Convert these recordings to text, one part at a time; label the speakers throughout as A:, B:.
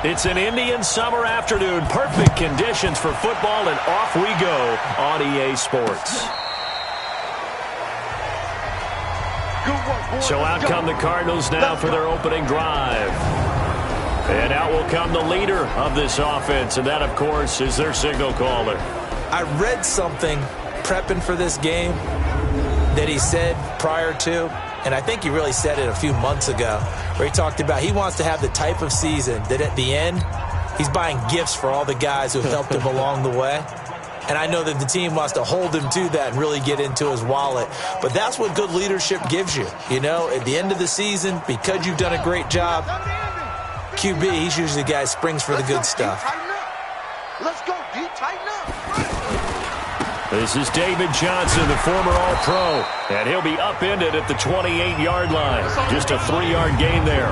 A: It's an Indian summer afternoon. Perfect conditions for football, and off we go on EA Sports. So out come the Cardinals now for their opening drive. And out will come the leader of this offense, and that, of course, is their signal caller.
B: I read something prepping for this game that he said prior to, and I think he really said it a few months ago, where he talked about he wants to have the type of season that at the end, he's buying gifts for all the guys who have helped him along the way. And I know that the team wants to hold him to that and really get into his wallet. But that's what good leadership gives you. You know, at the end of the season, because you've done a great job, QB, he's usually the guy who springs for the good stuff.
C: Let's go, D. Tighten up.
A: This is David Johnson, the former All-Pro, and he'll be upended at the 28-yard line. Just a 3-yard gain there.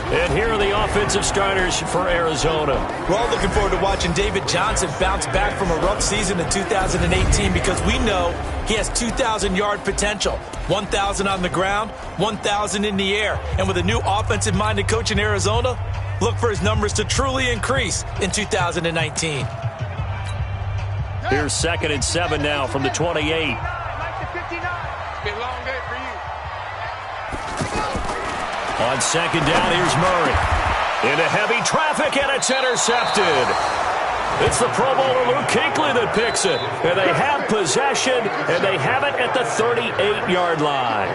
A: And here are the offensive starters for Arizona.
B: We're all looking forward to watching David Johnson bounce back from a rough season in 2018 because we know he has 2,000-yard potential. 1,000 on the ground, 1,000 in the air. And with a new offensive-minded coach in Arizona, look for his numbers to truly increase in 2019.
A: Here's 2nd and 7 now from the 28.
C: It's been a long day for you.
A: On 2nd down, here's Murray. Into heavy traffic, and it's intercepted. It's the Pro Bowler Luke Kuechly that picks it. And they have possession, and they have it at the 38-yard line.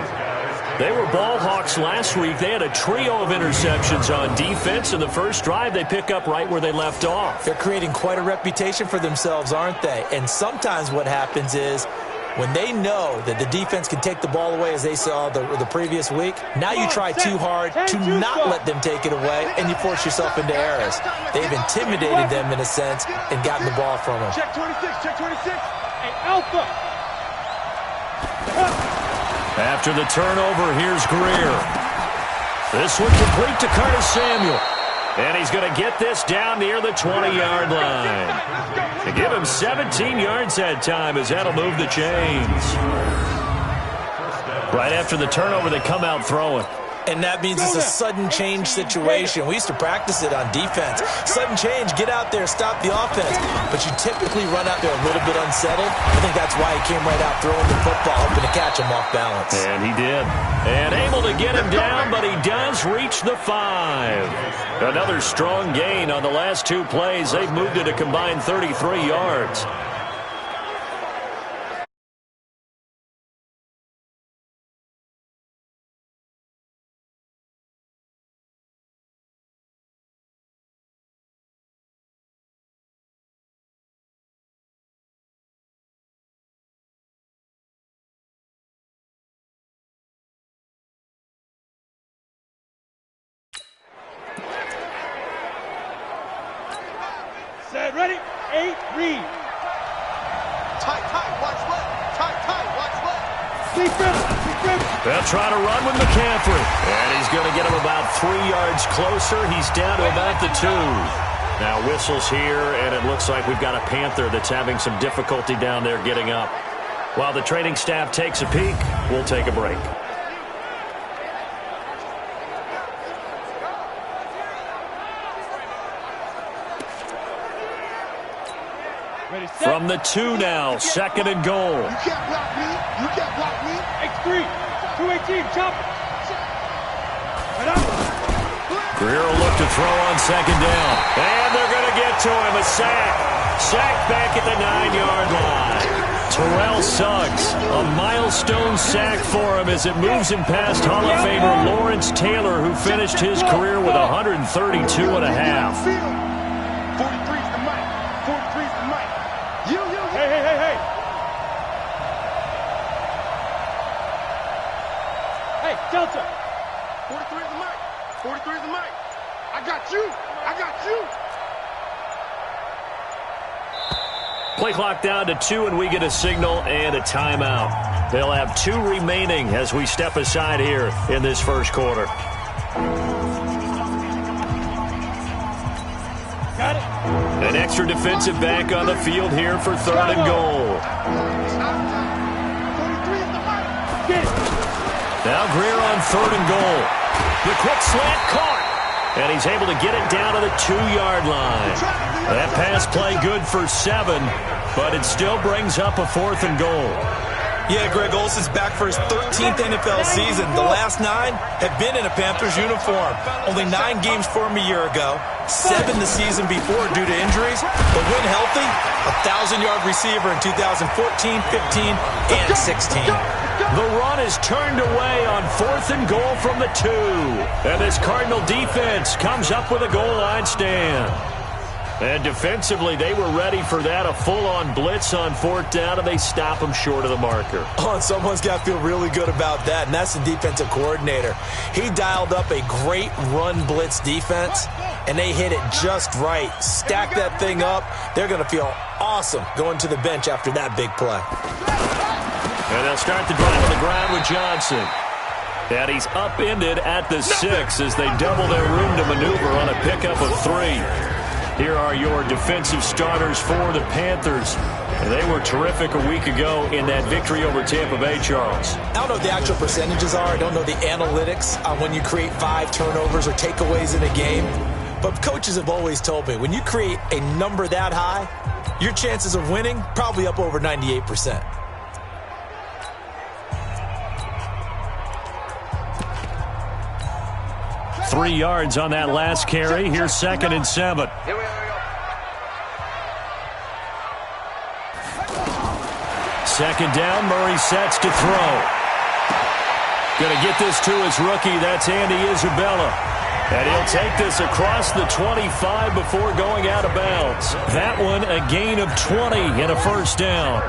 A: They were ball hawks last week. They had a trio of interceptions on defense. In the first drive, they pick up right where they left off.
B: They're creating quite a reputation for themselves, aren't they? And sometimes what happens is when they know that the defense can take the ball away, as they saw the previous week, now you try too hard to not let them take it away, and you force yourself into errors. They've intimidated them in a sense and gotten the ball from them.
C: Check 26, check 26. Hey, Alpha.
A: After the turnover, here's Grier. This one complete to Curtis Samuel. And he's going to get this down near the 20-yard line. To give him 17 yards that time, as that'll move the chains. Right after the turnover, they come out throwing.
B: And that means it's a sudden change situation. We used to practice it on defense. Sudden change, get out there, stop the offense. But you typically run out there a little bit unsettled. I think that's why he came right out throwing the football, hoping to catch him off balance.
A: And he did. And able to get him down, but he does reach the 5. Another strong gain on the last 2 plays. They've moved it a combined 33 yards.
C: Set, ready, 8, read. Tight, watch left. Tight, watch left. Deep grip.
A: They'll try to run with McCaffrey. And he's going to get him about 3 yards closer. He's down to about the 2. Now whistles here, and it looks like we've got a Panther that's having some difficulty down there getting up. While the training staff takes a peek, we'll take a break. From the 2 now, 2nd and goal.
C: You can't block me. X3, 218, chop.
A: Grier will look to throw on 2nd down. And they're going to get to him. A sack. Sack back at the 9-yard line. Terrell Suggs, a milestone sack for him as it moves him past Hall of Famer Lawrence Taylor, who finished his career with 132 and a half.
C: 43's the mic. 43's the mic. Hey. Hey, Delta. 43's the mic. 43's the mic. I got you.
A: Play clock down to 2, and we get a signal and a timeout. They'll have 2 remaining as we step aside here in this first quarter.
C: Got it.
A: An extra defensive back on the field here for 3rd and goal.
C: 43's the mic. Get it.
A: Now Grier on 3rd and goal. The quick slant caught. And he's able to get it down to the 2-yard line. That pass play good for 7, but it still brings up a 4th and goal.
B: Yeah, Greg Olsen's back for his 13th NFL season. The last 9 have been in a Panthers uniform. Only 9 games for him a year ago, 7 the season before due to injuries. But when healthy, a 1,000-yard receiver in 2014, 15, and 16.
A: The run is turned away on 4th and goal from the 2. And this Cardinal defense comes up with a goal line stand. And defensively, they were ready for that, a full-on blitz on 4th down, and they stop them short of the marker.
B: Oh, and someone's got to feel really good about that, and that's the defensive coordinator. He dialed up a great run blitz defense, and they hit it just right. Stack that thing up. They're going to feel awesome going to the bench after that big play.
A: And they'll start the drive on the ground with Johnson. And he's upended at the 6 as they double their room to maneuver on a pickup of 3. Here are your defensive starters for the Panthers. And they were terrific a week ago in that victory over Tampa Bay, Charles.
B: I don't know what the actual percentages are. I don't know the analytics on when you create 5 turnovers or takeaways in a game. But coaches have always told me, when you create a number that high, your chances of winning probably up over 98%.
A: Three yards on that last carry. Here's 2nd and 7. Second down, Murray sets to throw. Going to get this to his rookie. That's Andy Isabella. And he'll take this across the 25 before going out of bounds. That one a gain of 20 and a 1st down.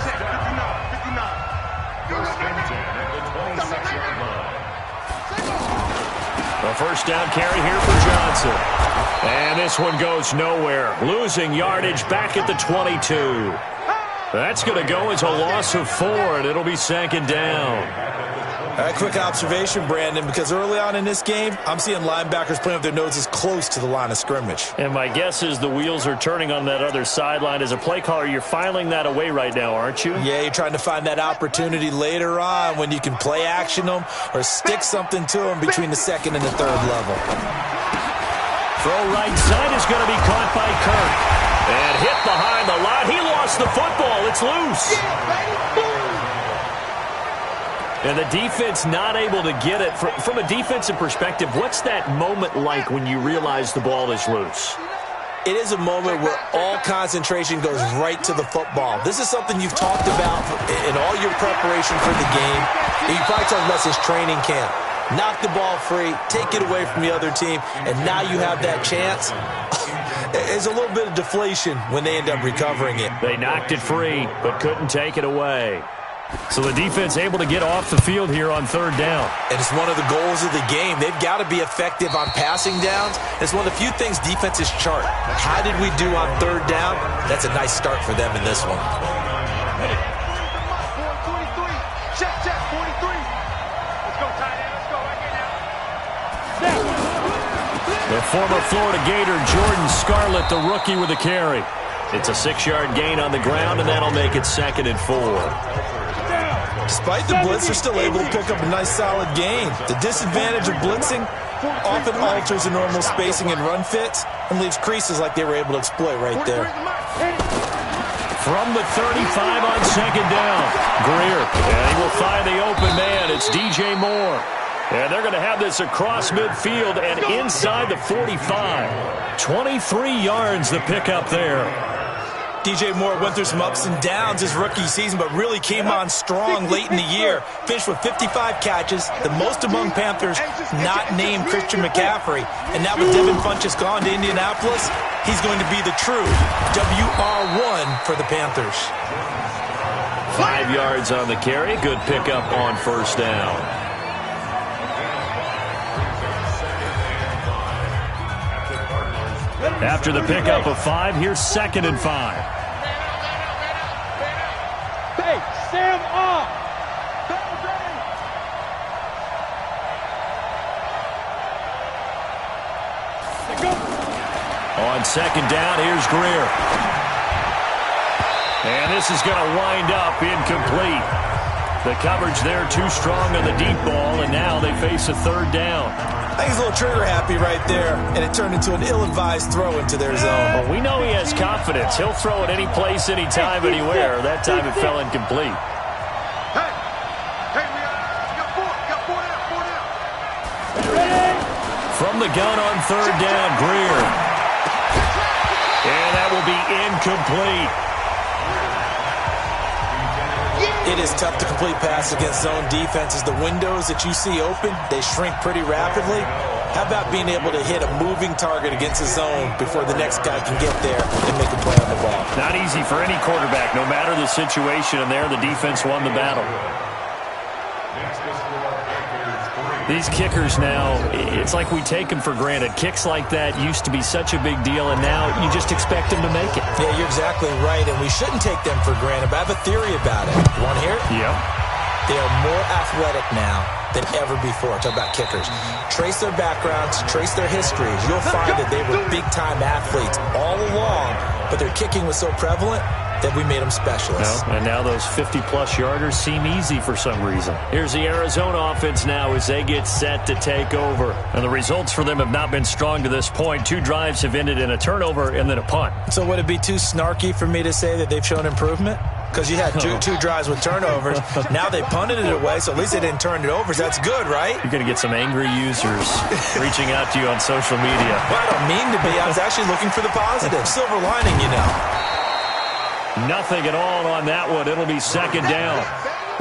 A: A 1st down carry here for Johnson. And this one goes nowhere. Losing yardage back at the 22. That's going to go as a loss of 4, and it'll be 2nd down.
B: All right, quick observation, Brandon, because early on in this game, I'm seeing linebackers playing with their noses close to the line of scrimmage.
A: And my guess is the wheels are turning on that other sideline. As a play caller, you're filing that away right now, aren't you?
B: Yeah, you're trying to find that opportunity later on when you can play action them or stick something to them between the 2nd and the 3rd level.
A: Throw right side is going to be caught by Kirk. And hit behind the line. He lost the football. It's loose. And the defense not able to get it. From a defensive perspective, what's that moment like when you realize the ball is loose?
B: It is a moment where all concentration goes right to the football. This is something you've talked about in all your preparation for the game. And you probably talked about since training camp. Knock the ball free, take it away from the other team, and now you have that chance. There's a little bit of deflation when they end up recovering it.
A: They knocked it free, but couldn't take it away. So the defense able to get off the field here on 3rd down.
B: And it's one of the goals of the game. They've got to be effective on passing downs. It's one of the few things defenses chart. How did we do on 3rd down? That's a nice start for them in this one.
C: Check, 43. Let's go, tight end. Let's go right here now.
A: The former Florida Gator, Jordan Scarlett, the rookie with a carry. It's a 6-yard gain on the ground, and that'll make it 2nd and 4.
B: Despite the blitz, they're still able to pick up a nice, solid gain. The disadvantage of blitzing often alters the normal spacing and run fits and leaves creases like they were able to exploit right there.
A: From the 35 on 2nd down, Grier. And he will find the open man. It's DJ Moore. And they're going to have this across midfield and inside the 45. 23 yards the pickup there.
B: DJ Moore went through some ups and downs his rookie season, but really came on strong late in the year. Finished with 55 catches, the most among Panthers not named Christian McCaffrey. And now with Devin Funchess gone to Indianapolis, he's going to be the true WR1 for the Panthers.
A: 5 yards on the carry. Good pickup on 1st down. After the pickup of 5, here's 2nd and 5.
C: Hey, Sam off.
A: On 2nd down, here's Grier. And this is going to wind up incomplete. The coverage there too strong on the deep ball, and now they face a 3rd down.
B: I think he's a little trigger happy right there, and it turned into an ill-advised throw into their zone.
A: Well, we know he has confidence. He'll throw it any place, anytime, anywhere. That time it fell incomplete.
C: Hey, we got four down.
A: From the gun on third down, Grier. And that will be incomplete.
B: It is tough to complete pass against zone defenses. The windows that you see open, they shrink pretty rapidly. How about being able to hit a moving target against a zone before the next guy can get there and make a play on the ball?
A: Not easy for any quarterback, no matter the situation, and there the defense won the battle. These kickers now, it's like we take them for granted. Kicks like that used to be such a big deal, and now you just expect them to make it.
B: Yeah, you're exactly right, and we shouldn't take them for granted, but I have a theory about it. You want to hear it?
A: Yep.
B: They are more athletic now than ever before. Talk about kickers. Trace their backgrounds, trace their histories. You'll find that they were big-time athletes all along, but their kicking was so prevalent that we made them specialists.
A: No, and now those 50-plus yarders seem easy for some reason. Here's the Arizona offense now as they get set to take over. And the results for them have not been strong to this point. 2 drives have ended in a turnover and then a punt.
B: So would it be too snarky for me to say that they've shown improvement? Because you had two drives with turnovers. Now they punted it away, so at least they didn't turn it over. So that's good, right?
A: You're going to get some angry users reaching out to you on social media.
B: Well, I don't mean to be. I was actually looking for the positive. Silver lining, you know.
A: Nothing at all on that one. It'll be second down.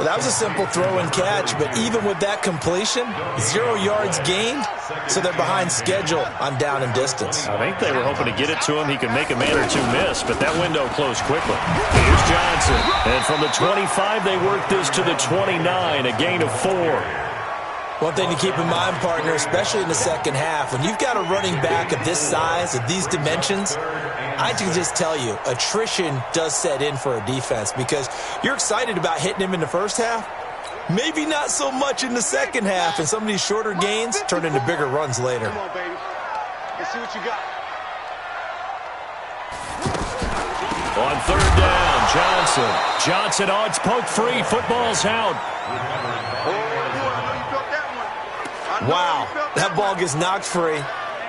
B: Well, that was a simple throw and catch, but even with that completion, 0 yards gained, so they're behind schedule on down and distance.
A: I think they were hoping to get it to him. He could make a man or two miss, but that window closed quickly. Here's Johnson. And from the 25, they work this to the 29, a gain of 4.
B: One thing to keep in mind, partner, especially in the second half, when you've got a running back of this size, of these dimensions, I can just tell you, attrition does set in for a defense because you're excited about hitting him in the first half. Maybe not so much in the second half, and some of these shorter gains turn into bigger runs later.
C: Come on, baby. Let's see what you got.
A: On third down, Johnson, oh, it's poked free. Football's out.
B: Wow, that ball gets knocked free,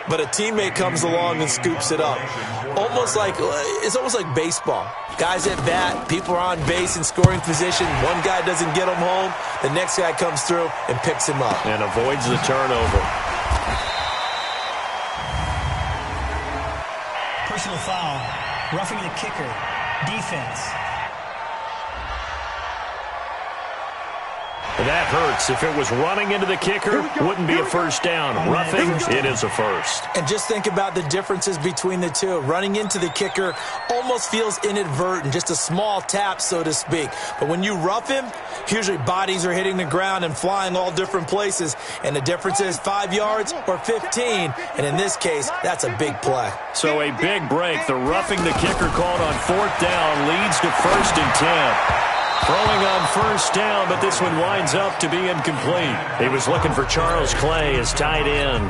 B: but a teammate comes along and scoops it up. It's almost like baseball. Guys at bat, people are on base in scoring position. One guy doesn't get him home, the next guy comes through and picks him up.
A: And avoids the turnover.
D: Personal foul, roughing the kicker, defense.
A: That hurts. If it was running into the kicker, wouldn't be a first down. Roughing, it is a first.
B: And just think about the differences between the two. Running into the kicker almost feels inadvertent, just a small tap, so to speak. But when you rough him, usually bodies are hitting the ground and flying all different places. And the difference is 5 yards or 15. And in this case, that's a big play.
A: So a big break. The roughing the kicker called on fourth down leads to 1st and 10. Throwing on first down, but this one winds up to be incomplete. He was looking for Charles Clay as tight end,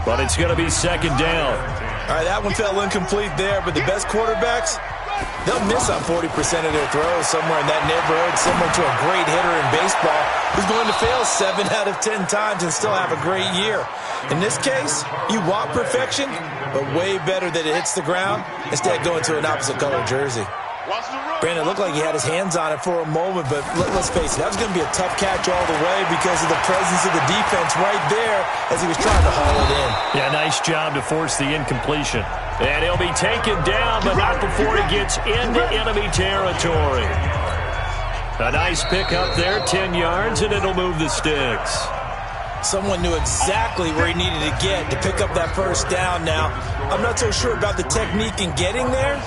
A: but it's going to be second down.
B: All right, that one fell incomplete there, but the best quarterbacks, they'll miss on 40% of their throws somewhere in that neighborhood, similar to a great hitter in baseball who's going to fail 7 out of 10 times and still have a great year. In this case, you want perfection, but way better that it hits the ground instead of going to an opposite color jersey. Brandon, it looked like he had his hands on it for a moment, but let's face it, that was going to be a tough catch all the way because of the presence of the defense right there as he was trying to haul it in.
A: Yeah, nice job to force the incompletion. And he'll be taken down, but not before he gets into enemy territory. A nice pickup there, 10 yards, and it'll move the sticks.
B: Someone knew exactly where he needed to get to pick up that first down. Now, I'm not so sure about the technique in getting there,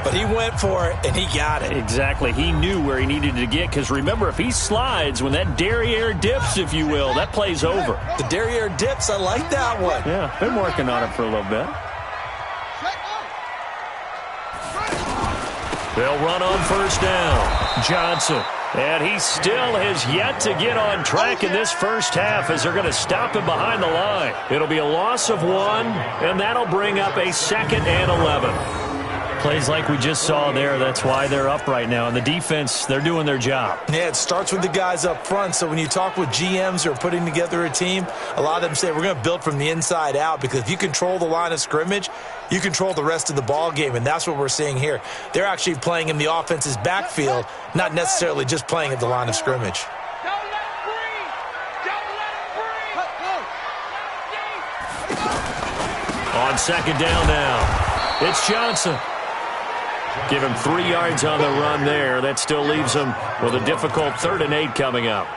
B: but he went for it, and he got it.
A: Exactly. He knew where he needed to get, because remember, if he slides, when that derriere dips, if you will, that play's over.
B: The derriere dips, I like that one.
A: Yeah, been working on it for a little bit. They'll run on first down. Johnson. And he still has yet to get on track in this first half as they're going to stop him behind the line. It'll be a loss of 1, and that'll bring up a 2nd and 11. Plays like we just saw there, that's why they're up right now. And the defense, they're doing their job.
B: Yeah, it starts with the guys up front. So when you talk with GMs who are putting together a team, a lot of them say we're going to build from the inside out, because if you control the line of scrimmage, you control the rest of the ball game, and that's what we're seeing here. They're actually playing in the offense's backfield, not necessarily just playing at the line of scrimmage.
A: On second down now, it's Johnson. Give him 3 yards on the run there. That still leaves him with a difficult 3rd and 8 coming up.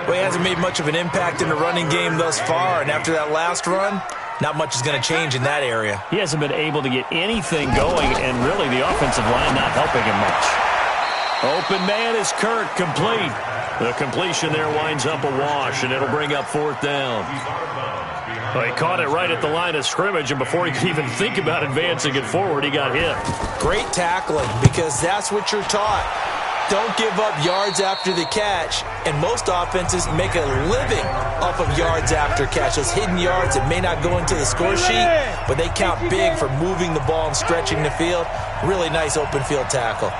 B: Well, he hasn't made much of an impact in the running game thus far, and after that last run, not much is going to change in that area.
A: He hasn't been able to get anything going, and really the offensive line not helping him much. Open man is Kirk, complete. The completion there winds up a wash, and it'll bring up 4th down. Well, he caught it right at the line of scrimmage, and before he could even think about advancing it forward, he got hit.
B: Great tackling, because that's what you're taught. Don't give up yards after the catch, and most offenses make a living off of yards after catch. Those hidden yards that may not go into the score sheet, but they count big for moving the ball and stretching the field. Really nice open field tackle.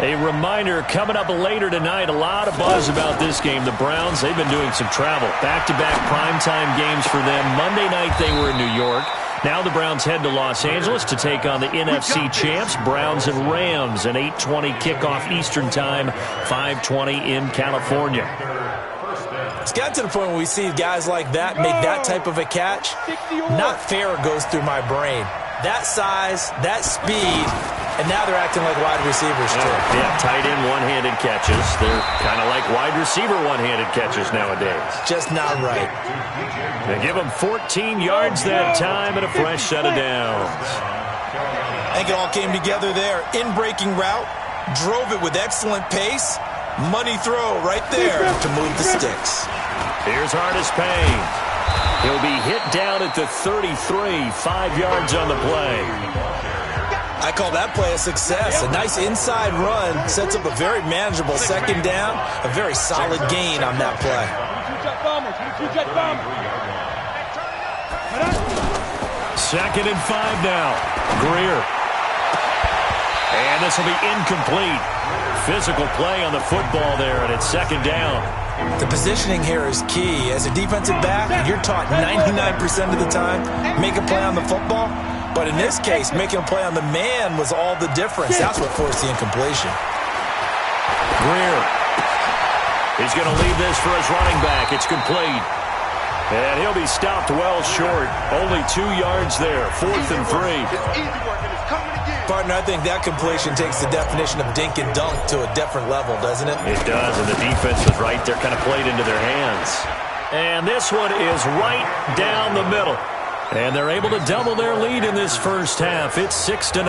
A: A reminder, coming up later tonight, a lot of buzz about this game. The Browns, they've been doing some travel. Back-to-back primetime games for them. Monday night they were in New York. Now the Browns head to Los Angeles to take on the NFC champs, Browns and Rams, an 8:20 kickoff Eastern time, 5:20 in California.
B: It's gotten to the point where we see guys like that make that type of a catch. Not fair goes through my brain. That size, that speed, and now they're acting like wide receivers too.
A: Yeah, tight end one-handed catches. They're kind of like wide receiver one-handed catches nowadays.
B: Just not right.
A: They give them 14 yards that time and a fresh set of downs.
B: I think it all came together there. In-breaking route, drove it with excellent pace. Money throw right there to move the sticks.
A: Here's Artis Payne. He'll be hit down at the 33, 5 yards on the play.
B: I call that play a success. A nice inside run sets up a very manageable second down, a very solid gain on that play.
A: Second and 5 now. Grier. And this will be incomplete. Physical play on the football there, and it's second down.
B: The positioning here is key. As a defensive back, you're taught 99% of the time, make a play on the football. But in this case, making a play on the man was all the difference. That's what forced the incompletion.
A: Grier. He's going to leave this for his running back. It's complete. And he'll be stopped well short. Only 2 yards there. 4th and 3.
B: Partner, I think that completion takes the definition of dink and dunk to a different level, doesn't it?
A: It does, and the defense was right there, kind of played into their hands. And this one is right down the middle. And they're able to double their lead in this first half. It's 6-0.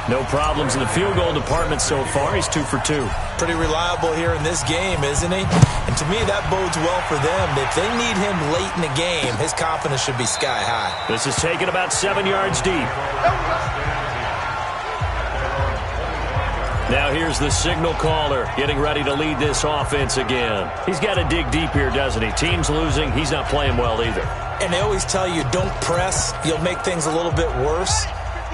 A: No problems in the field goal department so far. He's 2 for 2.
B: Pretty reliable here in this game, isn't he? And to me, that bodes well for them. If they need him late in the game, his confidence should be sky high.
A: This is taken about 7 yards deep. Now here's the signal caller getting ready to lead this offense again. He's got to dig deep here, doesn't he? Team's losing. He's not playing well either.
B: And they always tell you, don't press. You'll make things a little bit worse.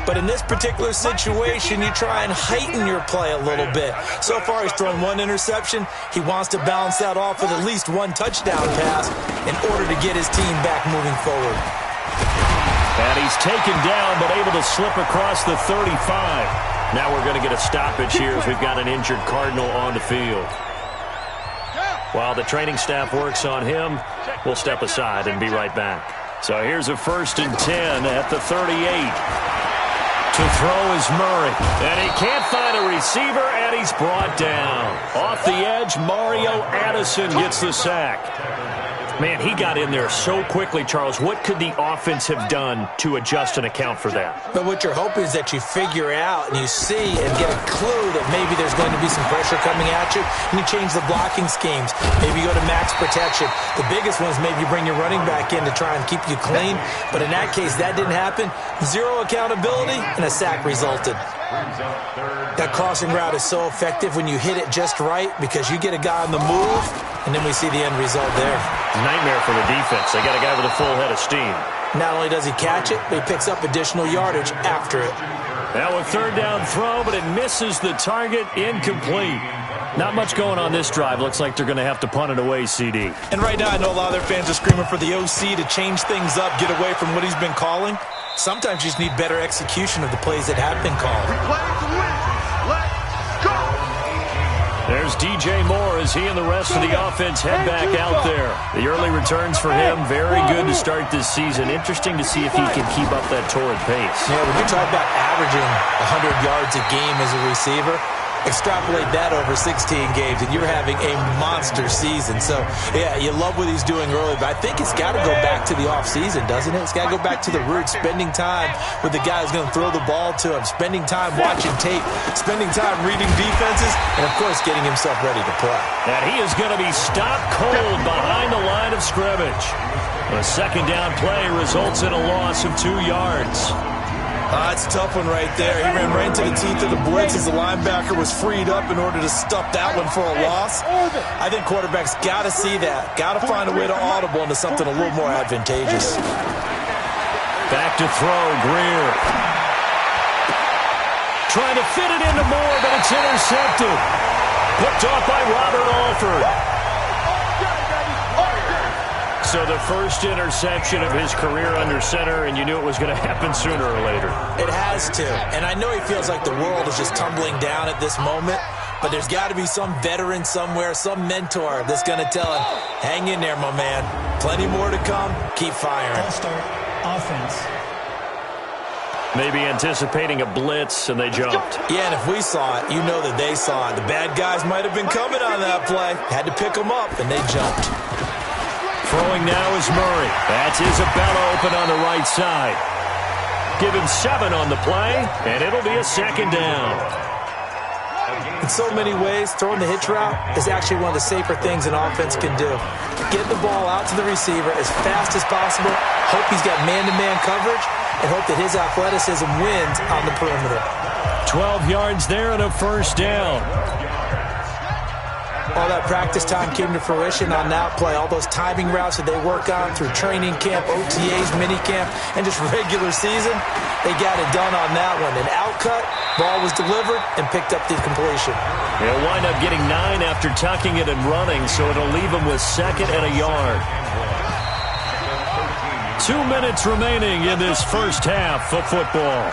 B: But in this particular situation, you try and heighten your play a little bit. So far, he's thrown 1 interception. He wants to balance that off with at least 1 touchdown pass in order to get his team back moving forward.
A: And he's taken down, but able to slip across the 35. Now we're going to get a stoppage here as we've got an injured Cardinal on the field. While the training staff works on him, we'll step aside and be right back. So here's a 1st and 10 at the 38. To throw is Murray. And he can't find a receiver, and he's brought down. Off the edge, Mario Addison gets the sack. Man, he got in there so quickly, Charles. What could the offense have done to adjust and account for that?
B: But what you're hoping is that you figure out and you see and get a clue that maybe there's going to be some pressure coming at you, and you change the blocking schemes. Maybe you go to max protection. The biggest one is maybe you bring your running back in to try and keep you clean. But in that case, that didn't happen. 0 accountability, and a sack resulted. That crossing route is so effective when you hit it just right because you get a guy on the move, and then we see the end result there.
A: Nightmare for the defense. They got a guy with a full head of steam.
B: Not only does he catch it, but he picks up additional yardage after it.
A: Now a third down throw, but it misses the target. Incomplete. Not much going on this drive. Looks like they're going to have to punt it away, CD.
E: And right now I know a lot of their fans are screaming for the OC to change things up, get away from what he's been calling. Sometimes you just need better execution of the plays that have been called.
C: We play to win. Let's go.
A: There's DJ Moore as he and the rest of the offense head back out there. The early returns for him, very good to start this season. Interesting to see if he can keep up that torrid pace.
B: Yeah, when you talk about averaging 100 yards a game as a receiver, extrapolate that over 16 games, and you're having a monster season. So, yeah, you love what he's doing early, but I think it's got to go back to the offseason, doesn't it? It's got to go back to the roots, spending time with the guy who's going to throw the ball to him, spending time watching tape, spending time reading defenses, and, of course, getting himself ready to play.
A: And he is going to be stopped cold behind the line of scrimmage. A second down play results in a loss of 2 yards.
E: It's a tough one right there. He ran right into the teeth of the blitz as the linebacker was freed up in order to stop that one for a loss. I think quarterbacks got to see that. Got to find a way to audible into something a little more advantageous.
A: Back to throw, Grier. Trying to fit it into Moore, but it's intercepted. Picked off by Robert Alford. So the first interception of his career under center, and you knew it was going to happen sooner or later.
B: It has to. And I know he feels like the world is just tumbling down at this moment, but there's got to be some veteran somewhere, some mentor that's going to tell him, hang in there, my man. Plenty more to come. Keep firing.
D: Ball start. Offense.
A: Maybe anticipating a blitz, and they jumped.
B: Yeah, and if we saw it, you know that they saw it. The bad guys might have been coming on that play. Had to pick them up, and they jumped.
A: Throwing now is Murray. That's Isabella open on the right side. Give him 7 on the play, and it'll be a second down.
B: In so many ways, throwing the hitch route is actually one of the safer things an offense can do. Get the ball out to the receiver as fast as possible, hope he's got man-to-man coverage, and hope that his athleticism wins on the perimeter.
A: 12 yards there and a first down.
B: All that practice time came to fruition on that play. All those timing routes that they work on through training camp, OTAs, minicamp, and just regular season, they got it done on that one. An outcut, ball was delivered, and picked up the completion.
A: He'll wind up getting 9 after tucking it and running, so it'll leave him with 2nd and a yard. 2 minutes remaining in this first half of football.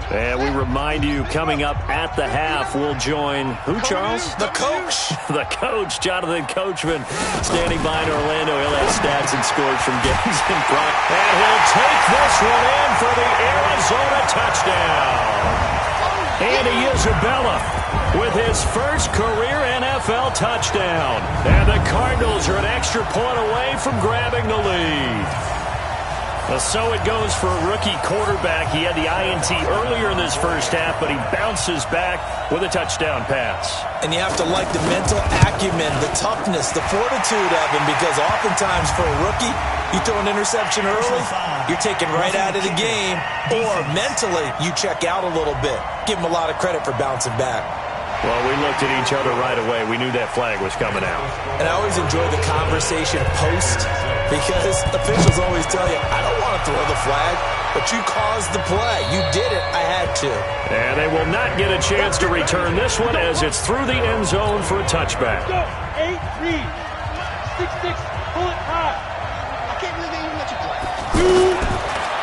A: And we remind you, coming up at the half, we'll join who, Charles?
B: The coach.
A: The coach, Jonathan Coachman, standing by in Orlando. He'll have stats and scores from games in front. And he'll take this one in for the Arizona touchdown. Andy Isabella with his first career NFL touchdown. And the Cardinals are an extra point away from grabbing the lead. So it goes for a rookie quarterback. He had the INT earlier in this first half, but he bounces back with a touchdown pass.
B: And you have to like the mental acumen, the toughness, the fortitude of him, because oftentimes for a rookie, you throw an interception early, you're taken right out of the game, or mentally you check out a little bit. Give him a lot of credit for bouncing back.
A: Well, we looked at each other right away. We knew that flag was coming out.
B: And I always enjoy the conversation post, because officials always tell you, I don't want to throw the flag, but you caused the play. You did it. I had to.
A: And they will not get a chance to return this one as it's through the end zone for a touchback.
C: 8-3. 6-6. Pull it high. I can't believe they even let you play.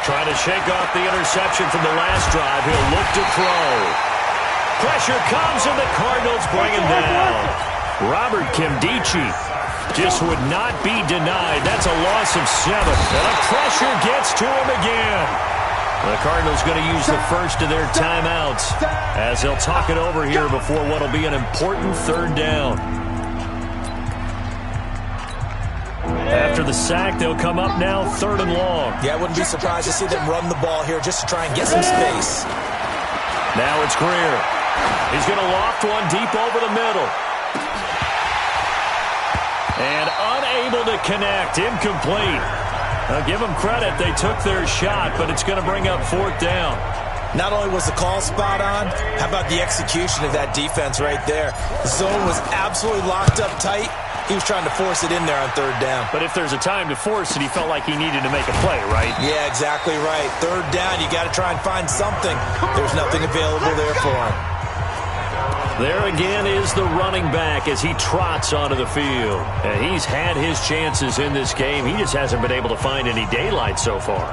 A: Trying to shake off the interception from the last drive. He'll look to throw. Pressure comes, and the Cardinals bring him down. Robert Kimdichie just would not be denied. That's a loss of 7. And the pressure gets to him again. The Cardinals going to use the first of their timeouts as they'll talk it over here before what will be an important third down. After the sack, they'll come up now 3rd and long.
B: Yeah, I wouldn't be surprised to see them run the ball here just to try and get some space.
A: Now it's Grier. He's going to loft one deep over the middle. And unable to connect. Incomplete. Now, give them credit. They took their shot, but it's going to bring up 4th down.
B: Not only was the call spot on, how about the execution of that defense right there? The zone was absolutely locked up tight. He was trying to force it in there on 3rd down.
A: But if there's a time to force it, he felt like he needed to make a play, right?
B: Yeah, exactly right. 3rd down, you got to try and find something. There's nothing available there for him.
A: There again is the running back as he trots onto the field. And he's had his chances in this game. He just hasn't been able to find any daylight so far.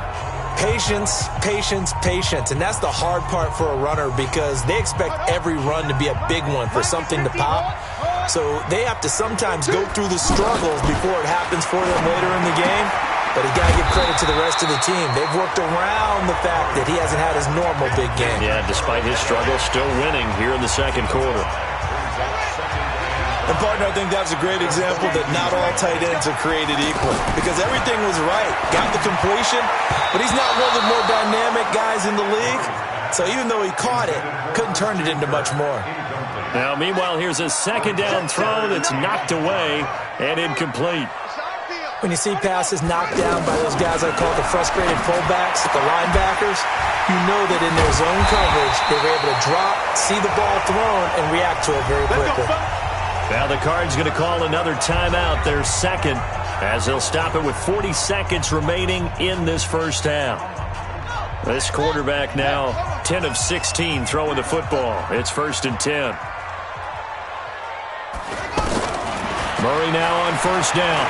B: Patience, patience, patience. And that's the hard part for a runner because they expect every run to be a big one for something to pop. So they have to sometimes go through the struggles before it happens for them later in the game. But you got to give credit to the rest of the team. They've worked around the fact that he hasn't had his normal big game.
A: Yeah, despite his struggle, still winning here in the 2nd quarter.
E: And, partner, I think that's a great example that not all tight ends are created equal because everything was right. Got the completion, but he's not one of the more dynamic guys in the league. So even though he caught it, couldn't turn it into much more.
A: Now, meanwhile, here's a 2nd down throw that's knocked away and incomplete.
B: When you see passes knocked down by those guys I call the frustrated fullbacks, the linebackers, you know that in their zone coverage, they were able to drop, see the ball thrown, and react to it very quickly.
A: Now the Cards going to call another timeout, their 2nd, as they'll stop it with 40 seconds remaining in this 1st half. This quarterback now 10 of 16 throwing the football. It's 1st and 10. Murray now on 1st down.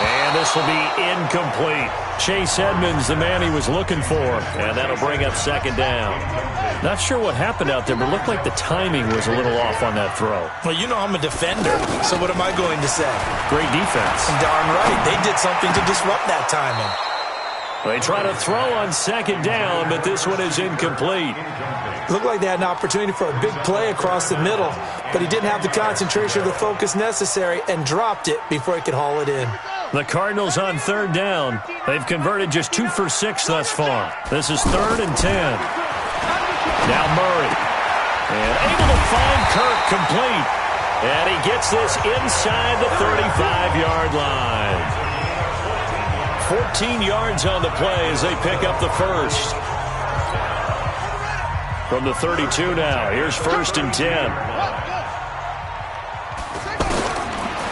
A: And this will be incomplete. Chase Edmonds, the man he was looking for. And that'll bring up 2nd down. Not sure what happened out there, but it looked like the timing was a little off on that throw.
B: Well, you know I'm a defender, so what am I going to say?
A: Great defense.
B: Darn right. They did something to disrupt that timing.
A: They try to throw on 2nd down, but this one is incomplete.
B: Looked like they had an opportunity for a big play across the middle, but he didn't have the concentration or the focus necessary and dropped it before he could haul it in.
A: The Cardinals on 3rd down. They've converted just 2 for 6 thus far. This is 3rd and 10. Now Murray. And able to find Kirk complete. And he gets this inside the 35-yard line. 14 yards on the play as they pick up the 1st. From the 32 now. Here's 1st and 10.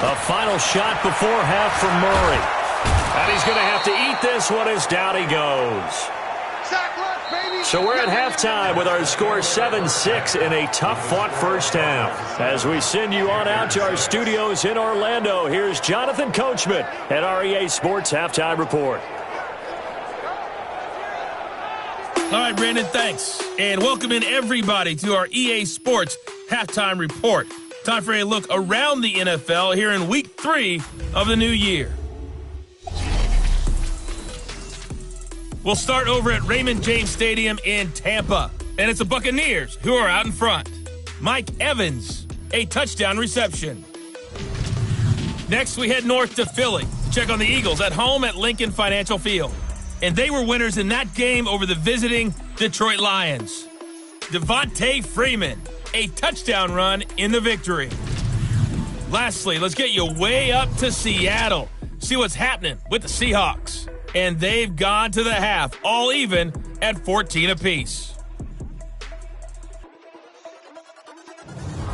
A: A final shot before half from Murray. And he's going to have to eat this one as down he goes. So we're at halftime with our score 7-6 in a tough-fought 1st half. As we send you on out to our studios in Orlando, here's Jonathan Coachman at our EA Sports Halftime Report.
F: All right, Brandon, thanks. And welcome in everybody to our EA Sports Halftime Report. Time for a look around the NFL here in Week 3 of the new year. We'll start over at Raymond James Stadium in Tampa. And it's the Buccaneers who are out in front. Mike Evans, a touchdown reception. Next, we head north to Philly to check on the Eagles at home at Lincoln Financial Field. And they were winners in that game over the visiting Detroit Lions. Devontae Freeman, a touchdown run in the victory. Lastly, let's get you way up to Seattle. See what's happening with the Seahawks. And they've gone to the half, all even at 14 apiece.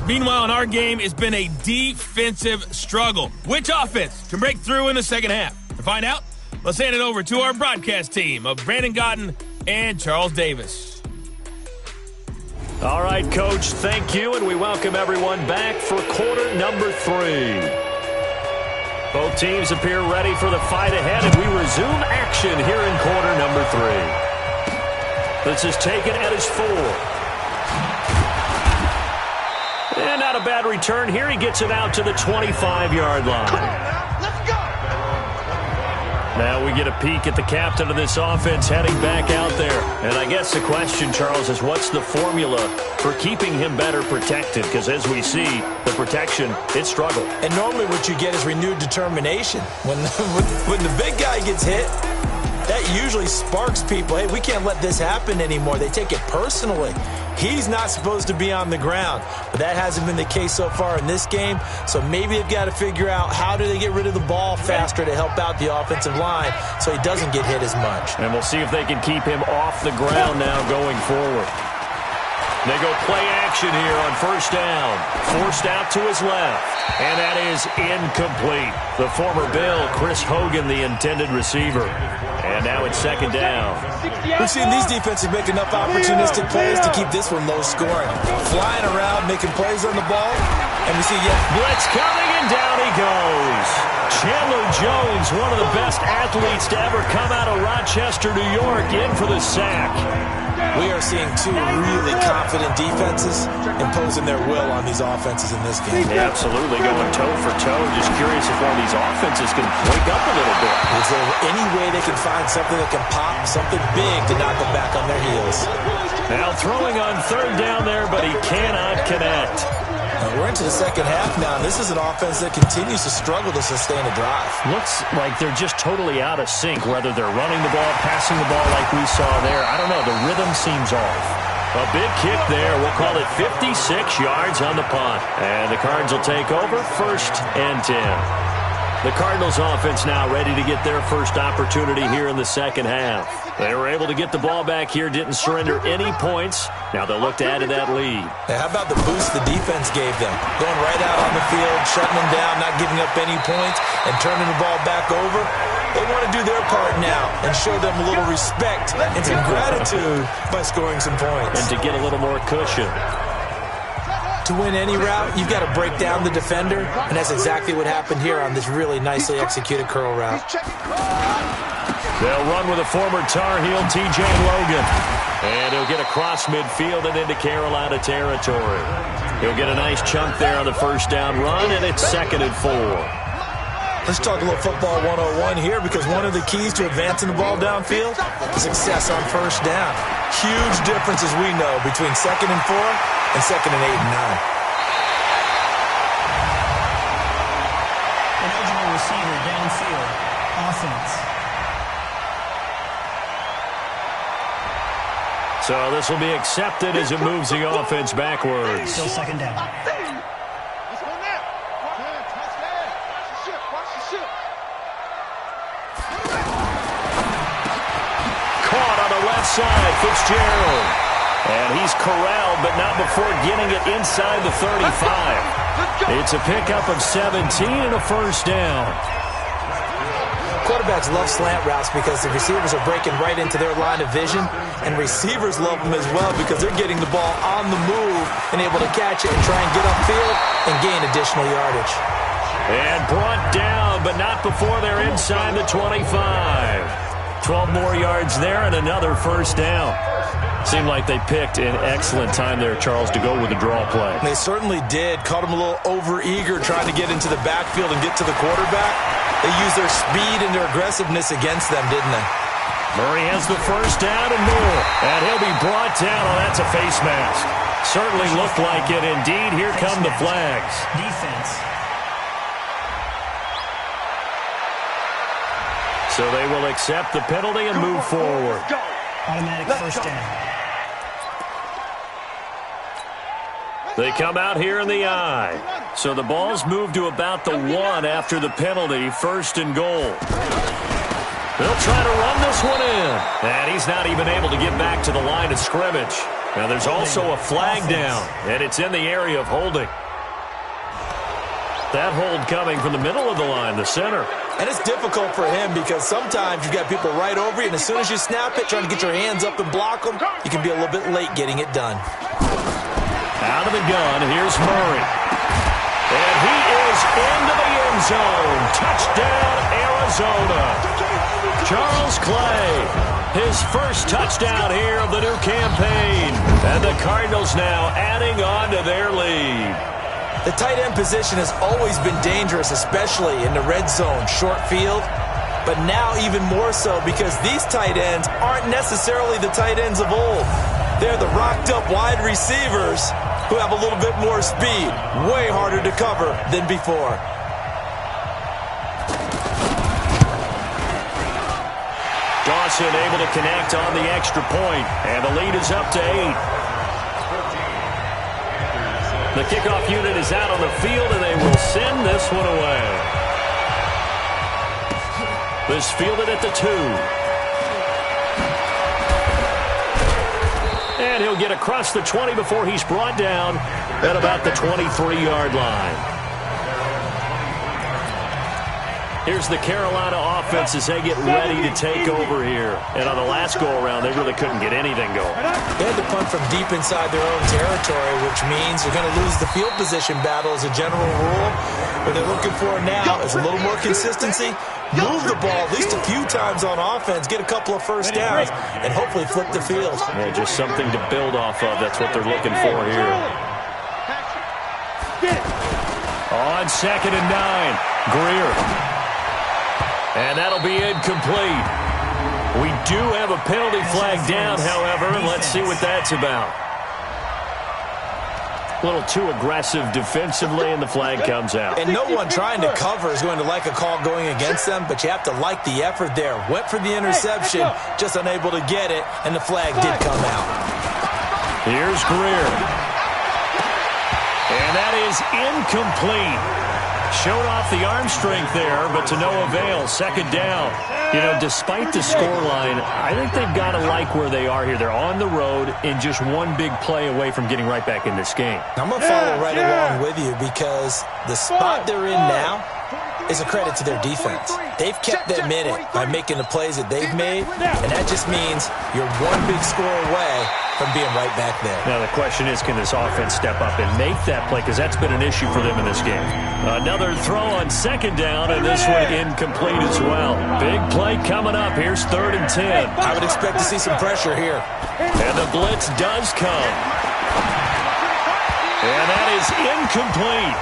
F: Meanwhile, in our game, it's been a defensive struggle. Which offense can break through in the 2nd half? To find out, let's hand it over to our broadcast team of Brandon Godden and Charles Davis.
A: All right, Coach, thank you, and we welcome everyone back for quarter number 3. Both teams appear ready for the fight ahead, and we resume action here in quarter number 3. This is taken at his 4. And not a bad return here. He gets it out to the 25-yard line.
C: Come on now, let's go!
A: Now we get a peek at the captain of this offense heading back out there. And I guess the question, Charles, is what's the formula for keeping him better protected? Because as we see, the protection, it struggled.
B: And normally what you get is renewed determination. When the big guy gets hit, that usually sparks people. Hey, we can't let this happen anymore. They take it personally. He's not supposed to be on the ground, but that hasn't been the case so far in this game. So maybe they've got to figure out how do they get rid of the ball faster to help out the offensive line so he doesn't get hit as much.
A: And we'll see if they can keep him off the ground now going forward. They go play action here on first down. Forced out to his left. And that is incomplete. The former Bill, Chris Hogan, the intended receiver. And now it's second down.
B: We've seen these defenses make enough opportunistic plays to keep this one low scoring. Flying around, making plays on the ball. And we see
A: blitz coming, and down he goes. Chandler Jones, one of the best athletes to ever come out of Rochester, New York, in for the sack.
B: We are seeing two really confident defenses imposing their will on these offenses in this game.
A: Yeah, absolutely, going toe for toe. Just curious if one of these offenses can wake up a little bit.
B: Is there any way they can find something that can pop, something big to knock them back on their heels?
A: Now throwing on third down there, but he cannot connect.
B: We're into the second half now, and this is an offense that continues to struggle to sustain a drive.
A: Looks like they're just totally out of sync, whether they're running the ball, passing the ball like we saw there. I don't know. The rhythm seems off. A big kick there. We'll call it 56 yards on the punt. And the Cards will take over, 1st and 10. The Cardinals offense now ready to get their first opportunity here in the second half. They were able to get the ball back here, didn't surrender any points. Now they'll look to add to that lead.
B: Now, how about the boost the defense gave them? Going right out on the field, shutting them down, not giving up any points, and turning the ball back over. They want to do their part now and show them a little respect and some gratitude by scoring some points.
A: And to get a little more cushion.
B: To win any route, you've got to break down the defender, and that's exactly what happened here on this really nicely executed curl route.
A: They'll run with a former Tar Heel, T.J. Logan. And he'll get across midfield and into Carolina territory. He'll get a nice chunk there on the first down run, and it's 2nd and 4.
B: Let's talk a little football 101 here, because one of the keys to advancing the ball downfield is success on first down. Huge difference, as we know, between 2nd and 4 and 2nd and 8 and 9.
D: An eligible receiver downfield. Offense.
A: So this will be accepted as it moves the offense backwards.
D: Still second down.
A: Caught on the left side, Fitzgerald. And he's corralled, but not before getting it inside the 35. It's a pickup of 17 and a first down.
B: Quarterbacks love slant routes because the receivers are breaking right into their line of vision, and receivers love them as well because they're getting the ball on the move and able to catch it and try and get upfield and gain additional yardage.
A: And brought down, but not before they're inside the 25. 12 more yards there and another first down. Seemed like they picked an excellent time there, Charles, to go with the draw play.
B: They certainly did. Caught them a little over-eager trying to get into the backfield and get to the quarterback. They used their speed and their aggressiveness against them, didn't they?
A: Murray has the first down and more. And he'll be brought down. Oh, that's a face mask. Certainly looked like it. Indeed, here come the flags.
D: Defense.
A: So they will accept the penalty and move forward.
D: Automatic first down.
A: They come out here in the I. So the ball's moved to about the 1 after the penalty, 1st and goal. They'll try to run this one in. And he's not even able to get back to the line of scrimmage. Now there's also a flag down, and it's in the area of holding. That hold coming from the middle of the line, the center.
B: And it's difficult for him because sometimes you've got people right over you, and as soon as you snap it, trying to get your hands up and block them, you can be a little bit late getting it done.
A: Out of the gun, here's Murray. And he is into the end zone. Touchdown, Arizona. Charles Clay, his first touchdown here of the new campaign. And the Cardinals now adding on to their lead.
B: The tight end position has always been dangerous, especially in the red zone, short field. But now even more so because these tight ends aren't necessarily the tight ends of old. They're the rocked-up wide receivers who have a little bit more speed, way harder to cover than before.
A: Johnson able to connect on the extra point, and the lead is up to 8. The kickoff unit is out on the field, and they will send this one away. This fielded at the 2. And he'll get across the 20 before he's brought down at about the 23-yard line. Here's the Carolina offense as they get ready to take over here. And on the last go-around, they really couldn't get anything going.
B: They had to punt from deep inside their own territory, which means they're going to lose the field position battle as a general rule. What they're looking for now is a little more consistency, move the ball at least a few times on offense, get a couple of first downs, and hopefully flip the field.
A: Yeah, just something to build off of. That's what they're looking for here. On 2nd and 9, Grier. And that'll be incomplete. We do have a penalty flag down, however, and let's see what that's about. A little too aggressive defensively, and the flag comes out.
B: And no one trying to cover is going to like a call going against them, but you have to like the effort there. Went for the interception, just unable to get it, and the flag did come out.
A: Here's Grier. And that is incomplete. Showed off the arm strength there, but to no avail. 2nd down. You know, despite the scoreline, I think they've got to like where they are here. They're on the road and just one big play away from getting right back in this game.
B: I'm going to follow right along with you because the spot they're in now is a credit to their defense. They've kept them in it by making the plays that they've made, and that just means you're one big score away from being right back there.
A: Now the question is, can this offense step up and make that play? Because that's been an issue for them in this game. Another throw on 2nd down, and this one incomplete as well. Big play coming up. Here's 3rd and 10.
B: I would expect to see some pressure here.
A: And the blitz does come. And that is incomplete.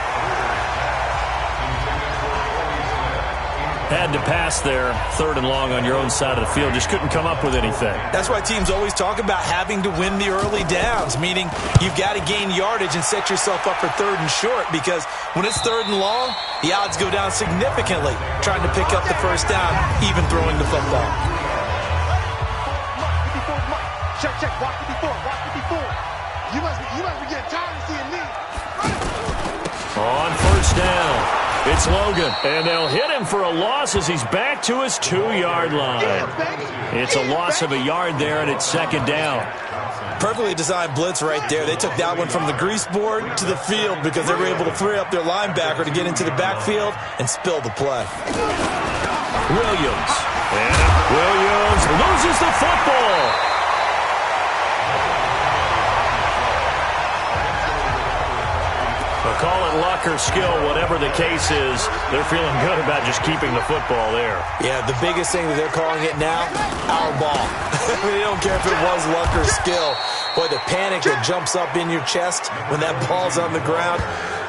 A: Had to pass there, 3rd and long on your own side of the field. Just couldn't come up with anything.
B: That's why teams always talk about having to win the early downs, meaning you've got to gain yardage and set yourself up for 3rd and short, because when it's 3rd and long, the odds go down significantly trying to pick up the first down, even throwing the football.
C: Check, watch it before. You must be getting tired of seeing me.
A: On 1st down. It's Logan, and they'll hit him for a loss as he's back to his 2-yard line. It's a loss of a yard there, and it's 2nd down.
B: Perfectly designed blitz right there. They took that one from the grease board to the field because they were able to free up their linebacker to get into the backfield and spill the play.
A: Williams. And Williams loses the football. Call it luck or skill, whatever the case is, they're feeling good about just keeping the football there.
B: Yeah, the biggest thing that they're calling it now, our ball. They don't care if it was luck or skill. Boy, the panic that jumps up in your chest when that ball's on the ground,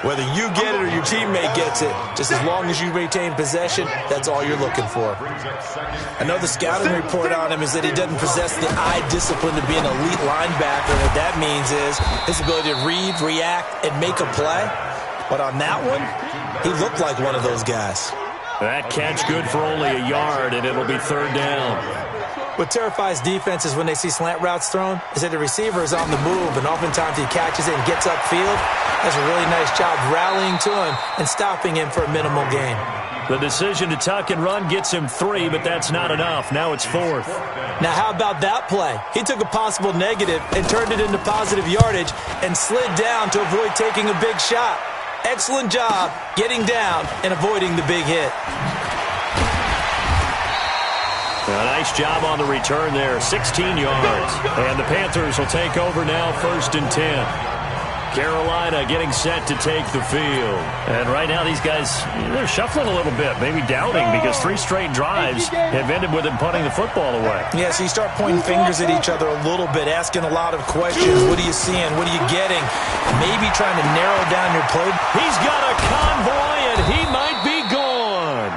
B: whether you get it or your teammate gets it, just as long as you maintain possession, that's all you're looking for. I know the scouting report on him is that he doesn't possess the eye discipline to be an elite linebacker. What that means is his ability to read, react, and make a play. But on that one, he looked like one of those guys.
A: That catch good for only a yard, and it'll be 3rd down.
B: What terrifies defenses when they see slant routes thrown is that the receiver is on the move, and oftentimes he catches it and gets upfield. Does a really nice job rallying to him and stopping him for a minimal gain.
A: The decision to tuck and run gets him 3, but that's not enough. Now it's 4th.
B: Now how about that play? He took a possible negative and turned it into positive yardage and slid down to avoid taking a big shot. Excellent job getting down and avoiding the big hit.
A: A nice job on the return there, 16 yards. And the Panthers will take over now, 1st and 10. Carolina getting set to take the field. And right now these guys, they're shuffling a little bit, maybe doubting, because 3 straight drives have ended with them punting the football away.
B: Yeah, so you start pointing fingers at each other a little bit, asking a lot of questions. What are you seeing? What are you getting? Maybe trying to narrow down your play.
A: He's got a convoy, and he might be gone.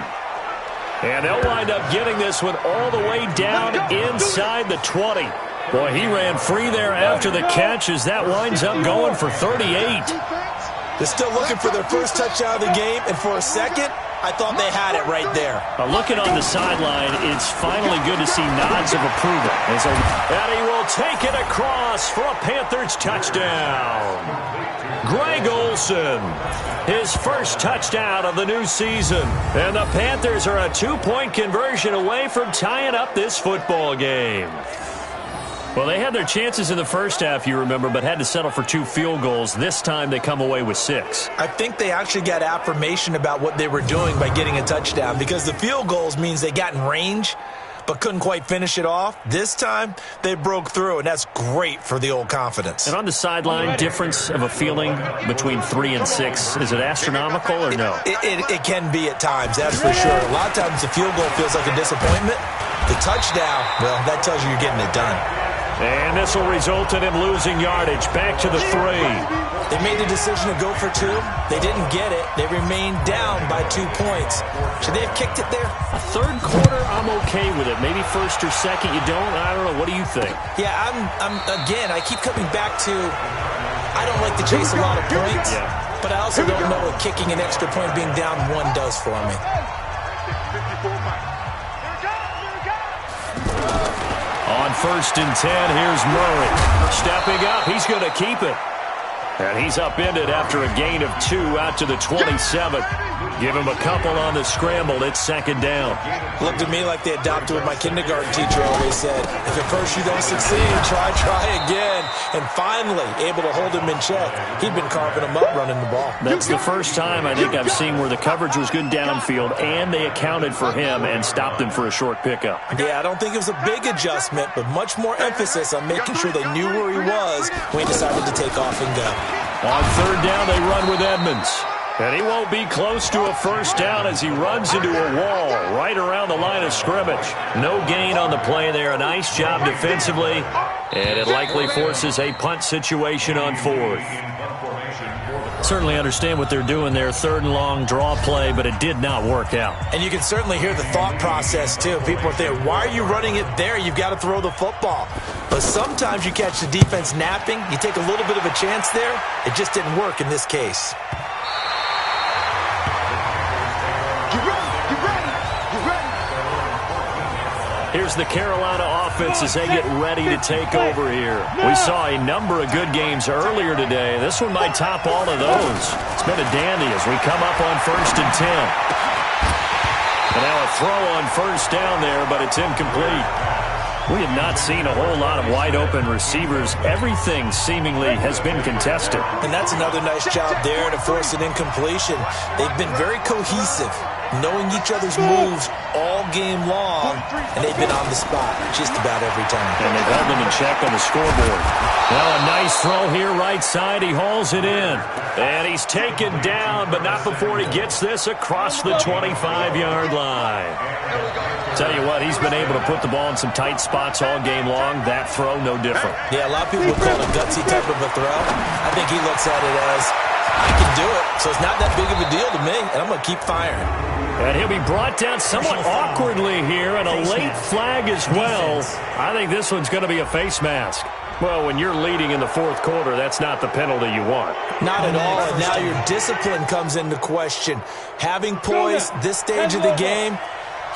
A: And they'll wind up getting this one all the way down inside the 20. Boy, he ran free there after the catch as that winds up going for 38.
B: They're still looking for their first touchdown of the game, and for a second, I thought they had it right there.
A: Looking on the sideline, it's finally good to see nods of approval. And he will take it across for a Panthers touchdown. Greg Olsen, his first touchdown of the new season. And the Panthers are a 2-point conversion away from tying up this football game. Well, they had their chances in the first half, you remember, but had to settle for 2 field goals. This time they come away with 6.
B: I think they actually got affirmation about what they were doing by getting a touchdown, because the field goals means they got in range but couldn't quite finish it off. This time they broke through, and that's great for the old confidence.
A: And on the sideline, difference of a feeling between 3 and 6, is it astronomical or no?
B: It can be at times, that's for sure. A lot of times the field goal feels like a disappointment. The touchdown, well, that tells you you're getting it done.
A: And this will result in him losing yardage. Back to the 3.
B: They made the decision to go for 2. They didn't get it. They remained down by 2 points. Should they have kicked it there?
A: A third quarter, I'm okay with it. Maybe first or second, you don't. I don't know. What do you think?
B: Yeah, again, I keep coming back to, I don't like to chase a lot of points, but I also don't know what kicking an extra point being down 1 does for me.
A: On 1st and 10, here's Murray. Stepping up, he's going to keep it. And he's upended after a gain of 2 out to the 27. Give him a couple on the scramble. It's 2nd down.
B: Looked to me like they adopted what my kindergarten teacher always said. If at first you don't succeed, try again. And finally, able to hold him in check. He'd been carving him up running the ball.
A: That's the first time I think I've seen where the coverage was good downfield and they accounted for him and stopped him for a short pickup.
B: Yeah, I don't think it was a big adjustment, but much more emphasis on making sure they knew where he was when he decided to take off and go.
A: On 3rd down, they run with Edmonds. And he won't be close to a first down as he runs into a wall right around the line of scrimmage. No gain on the play there. A nice job defensively. And it likely forces a punt situation on 4th. Certainly understand what they're doing there. 3rd and long, draw play, but it did not work out.
B: And you can certainly hear the thought process, too. People are thinking, why are you running it there? You've got to throw the football. But sometimes you catch the defense napping. You take a little bit of a chance there. It just didn't work in this case.
A: Here's the Carolina offense as they get ready to take over here. We saw a number of good games earlier today. This one might top all of those. It's been a dandy as we come up on 1st and 10. And now a throw on 1st down there, but it's incomplete. We have not seen a whole lot of wide-open receivers. Everything seemingly has been contested.
B: And that's another nice job there to force an incompletion. They've been very cohesive, knowing each other's moves all game long, and they've been on the spot just about every time.
A: And they've held them in check on the scoreboard. Now a nice throw here right side. He hauls it in. And he's taken down, but not before he gets this across the 25-yard line. Tell you what, he's been able to put the ball in some tight spots all game long. That throw, no different.
B: Yeah, a lot of people would call it a gutsy type of a throw. I think he looks at it as, I can do it, so it's not that big of a deal to me, and I'm going to keep firing.
A: And he'll be brought down somewhat awkwardly here, and a late flag as well. I think this one's going to be a face mask. Well, when you're leading in the 4th quarter, that's not the penalty you want.
B: Not at all, and now your discipline comes into question. Having poise this stage of the game,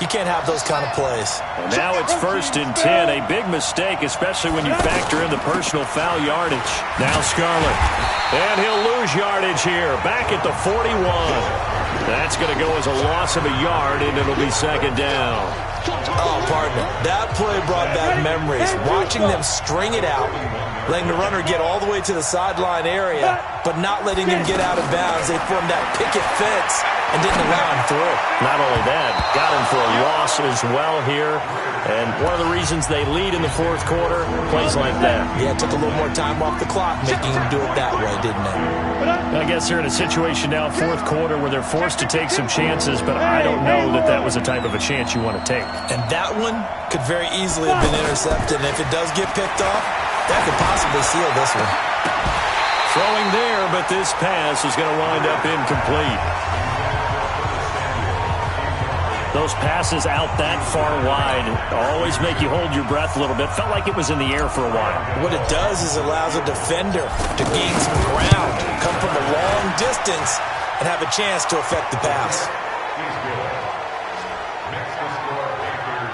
B: you can't have those kind of plays.
A: And now it's 1st and 10. A big mistake, especially when you factor in the personal foul yardage. Now Scarlett. And he'll lose yardage here. Back at the 41. That's going to go as a loss of a yard, and it'll be 2nd down.
B: Oh, partner, that play brought back memories. Watching them string it out, letting the runner get all the way to the sideline area, but not letting him get out of bounds. They formed that picket fence and didn't allow him through.
A: Not only that, got him for a loss as well here. And one of the reasons they lead in the 4th quarter, plays like that.
B: Yeah, it took a little more time off the clock, making him do it that way, didn't it?
A: I guess they're in a situation now, 4th quarter, where they're forced to take some chances, but I don't know that that was the type of a chance you want to take.
B: And that one could very easily have been intercepted. And if it does get picked off, that could possibly seal this one.
A: Throwing there, but this pass is going to wind up incomplete. Those passes out that far wide always make you hold your breath a little bit. Felt like it was in the air for a while.
B: What it does is it allows a defender to gain some ground, come from a long distance.
E: distance and have a chance to affect the pass.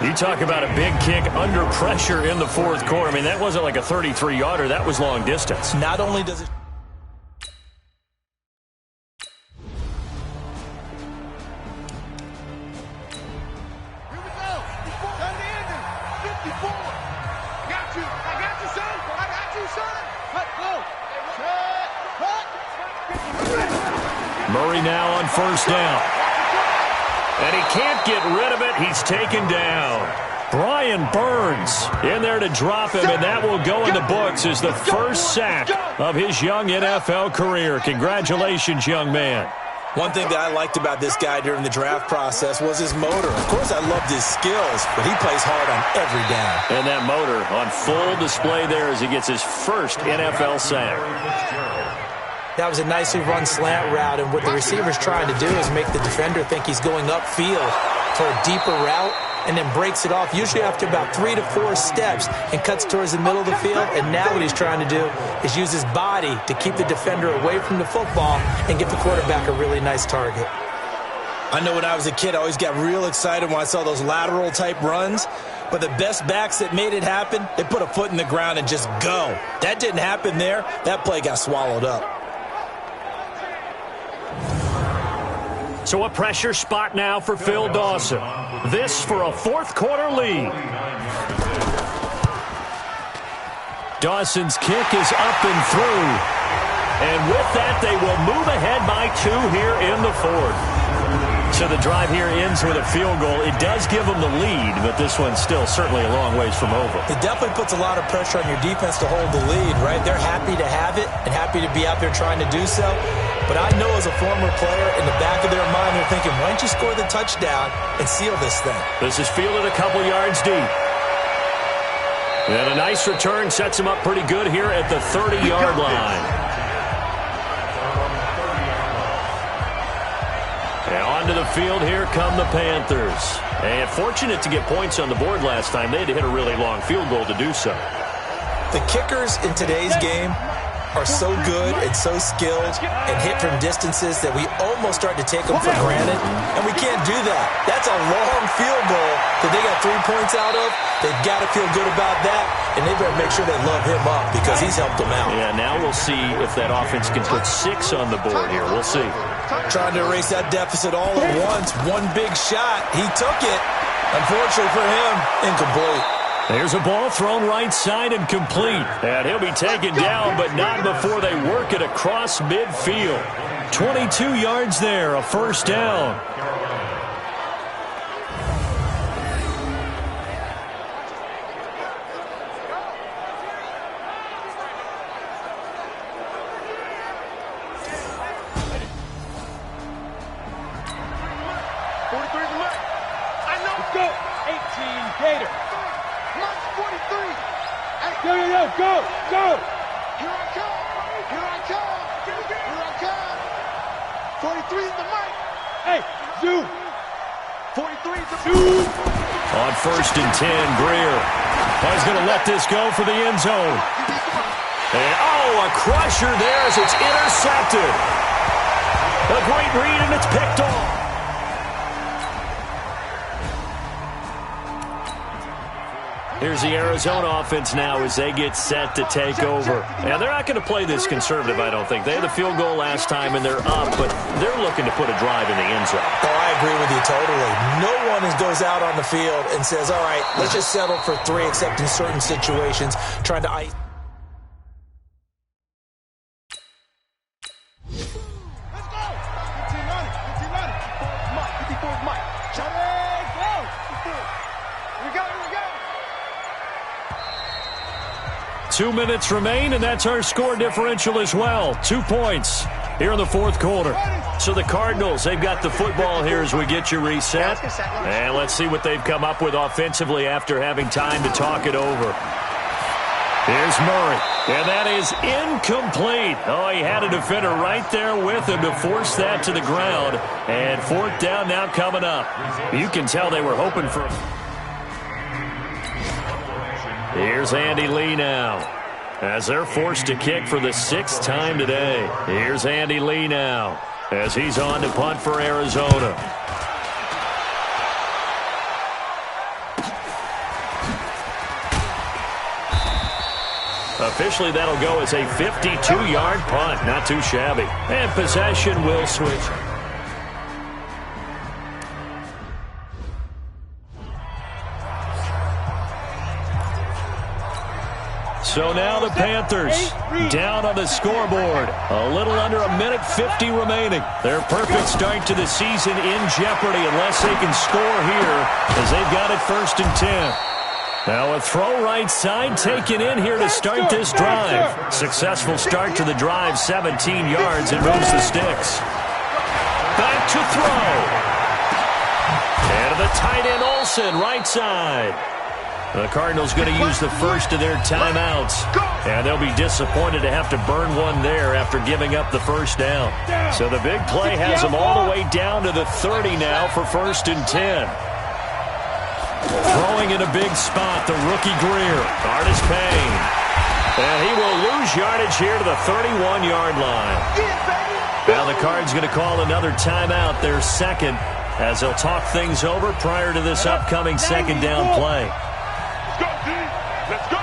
A: You talk about a big kick under pressure in the fourth quarter. I mean, that wasn't like a 33-yarder. That was long distance.
E: Not only does it...
C: Here we go. 54. Got you. I got you, son. I got you, son. Cut, go. Cut.
A: Murray now on first down. And he can't get rid of it. He's taken down. Brian Burns in there to drop him, and that will go in the books as the first sack of his young NFL career. Congratulations, young man.
E: One thing that I liked about this guy during the draft process was his motor. Of course, I loved his skills, but he plays hard on every down.
A: And that motor on full display there as he gets his first NFL sack.
B: That was a nicely run slant route, and what the receiver's trying to do is make the defender think he's going upfield for a deeper route and then breaks it off, usually after about 3 to 4 steps, and cuts towards the middle of the field. And now what he's trying to do is use his body to keep the defender away from the football and give the quarterback a really nice target.
E: I know when I was a kid, I always got real excited when I saw those lateral-type runs. But the best backs that made it happen, they put a foot in the ground and just go. That didn't happen there. That play got swallowed up.
A: So a pressure spot now for Phil Dawson. This for a fourth-quarter lead. Dawson's kick is up and through. And with that, they will move ahead by 2 here in the fourth. So the drive here ends with a field goal. It does give them the lead, but this one's still certainly a long ways from over.
E: It definitely puts a lot of pressure on your defense to hold the lead, right? They're happy to have it and happy to be out there trying to do so. But I know as a former player, in the back of their mind, they're thinking, why don't you score the touchdown and seal this thing?
A: This is fielded a couple yards deep. And a nice return sets him up pretty good here at the 30-yard line. And onto the field, here come the Panthers. And fortunate to get points on the board last time. They had to hit a really long field goal to do so.
E: The kickers in today's game are so good and so skilled and hit from distances that we almost start to take them for granted, and we can't do that. That's a long field goal that they got 3 points out of. They've got to feel good about that, and they better make sure they love him up because he's helped them out.
A: Yeah, now we'll see if that offense can put 6 on the board here. We'll see.
E: Trying to erase that deficit all at once. One big shot. He took it. Unfortunately for him, incomplete.
A: There's a ball thrown right side and complete. And he'll be taken down, but not before they work it across midfield. 22 yards there, a first down.
C: Go! Here I come! Here I come! Here I come! 43 is the mic! Hey, zoom! 43 is the zoom!
A: On first and 10, Grier. He's going to let this go for the end zone. And, a crusher there as it's intercepted. A great read, and it's picked off. Here's the Arizona offense now as they get set to take over. Now, they're not going to play this conservative, I don't think. They had the field goal last time, and they're up, but they're looking to put a drive in the end zone.
E: Oh, I agree with you totally. No one goes out on the field and says, all right, let's just settle for 3, except in certain situations, trying to ice.
C: Let's go! 54 Mike. Go! Here we go!
A: 2 minutes remain, and that's our score differential as well. 2 points here in the fourth quarter. So the Cardinals, they've got the football here as we get you reset. And let's see what they've come up with offensively after having time to talk it over. Here's Murray, and that is incomplete. Oh, he had a defender right there with him to force that to the ground. And fourth down now coming up. You can tell they were hoping for... Here's Andy Lee now. as they're forced to kick for the 6th time today. Here's Andy Lee now as he's on to punt for Arizona. Officially, that'll go as a 52-yard punt. Not too shabby. And possession will switch. So now the Panthers down on the scoreboard. A little under a minute 50 remaining. Their perfect start to the season in jeopardy unless they can score here as they've got it 1st and 10. Now a throw right side taken in here to start this drive. Successful start to the drive, 17 yards, and moves the sticks. Back to throw. And to the tight end Olsen, right side. The Cardinals going to use the first of their timeouts, and they'll be disappointed to have to burn one there after giving up the first down. So the big play has them all the way down to the 30 now for 1st and 10. Throwing in a big spot, the rookie Grier. Artis Payne. And he will lose yardage here to the 31-yard line. Now the Cards going to call another timeout, their second, as they'll talk things over prior to this upcoming 2nd down play.
C: Let's go.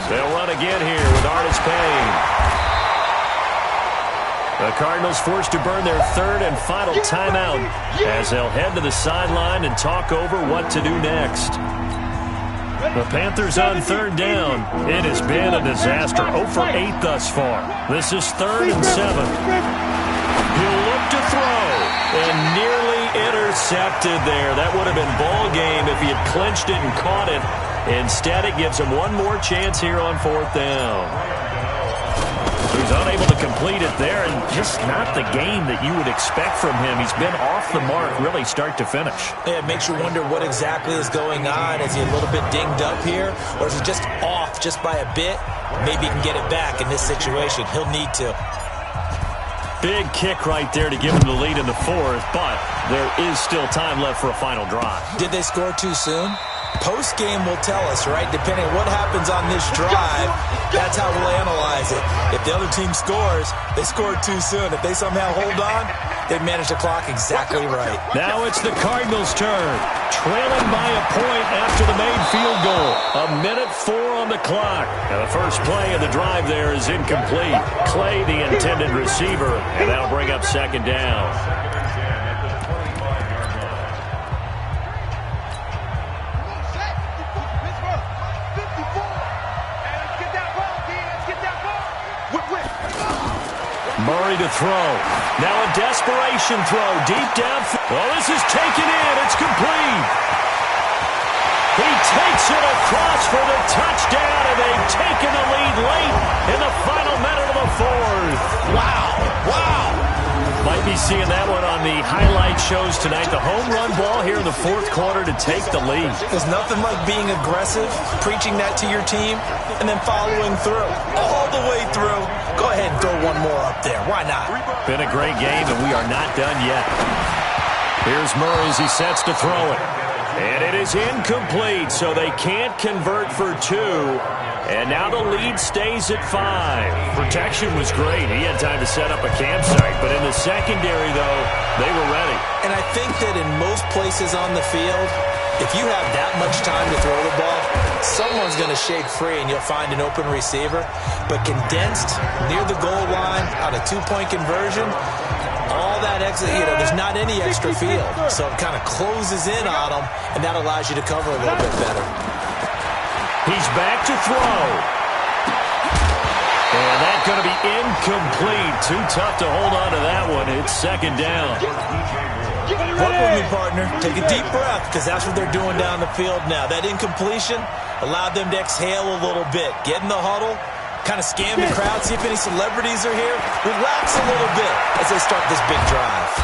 A: They'll run again here with Artis Payne. The Cardinals forced to burn their 3rd and final timeout as they'll head to the sideline and talk over what to do next. The Panthers on 3rd down. It has been a disaster. 0 for 8 thus far. This is 3rd and 7. He'll look to throw and nearly intercepted there. That would have been ball game if he had clinched it and caught it. Instead, it gives him one more chance here on 4th down. He's unable to complete it there, and just not the game that you would expect from him. He's been off the mark, really, start to finish.
B: Yeah, it makes you wonder what exactly is going on. Is he a little bit dinged up here, or is he just off just by a bit? Maybe he can get it back in this situation. He'll need to.
A: Big kick right there to give him the lead in the 4th, but there is still time left for a final drive.
B: Did they score too soon? Post-game will tell us, right? Depending on what happens on this drive, that's how we'll analyze it. If the other team scores, they scored too soon. If they somehow hold on, they manage the clock exactly right.
A: Now it's the Cardinals' turn. Trailing by a point after the made field goal. 1:04 on the clock. Now the first play of the drive there is incomplete. Clay, the intended receiver, and that'll bring up 2nd down. Murray to throw. Now a desperation throw deep down. Well, this is taken in. It's complete. He takes it across for the touchdown, and they've taken the lead late in the final minute of the 4th. Wow. Wow. Might be seeing that one on the highlight shows tonight. The home run ball here in the 4th quarter to take the lead.
B: There's nothing like being aggressive, preaching that to your team, and then following through. All the way through. Go ahead and throw one more up there. Why not?
A: Been a great game, and we are not done yet. Here's Murray as he sets to throw it. And it is incomplete, so they can't convert for 2. And now the lead stays at 5. Protection was great. He had time to set up a campsite. But in the secondary, though, they were ready.
B: And I think that in most places on the field, if you have that much time to throw the ball, someone's going to shake free and you'll find an open receiver. But condensed, near the goal line, on a 2-point conversion, all that extra, there's not any extra field. So it kind of closes in on them, and that allows you to cover a little bit better.
A: He's back to throw. And that's going to be incomplete. Too tough to hold on to that one. It's 2nd down.
B: Work with me, partner. Take a deep breath, because that's what they're doing down the field now. That incompletion allowed them to exhale a little bit. Get in the huddle, kind of scan the crowd, see if any celebrities are here. Relax a little bit as they start this big drive.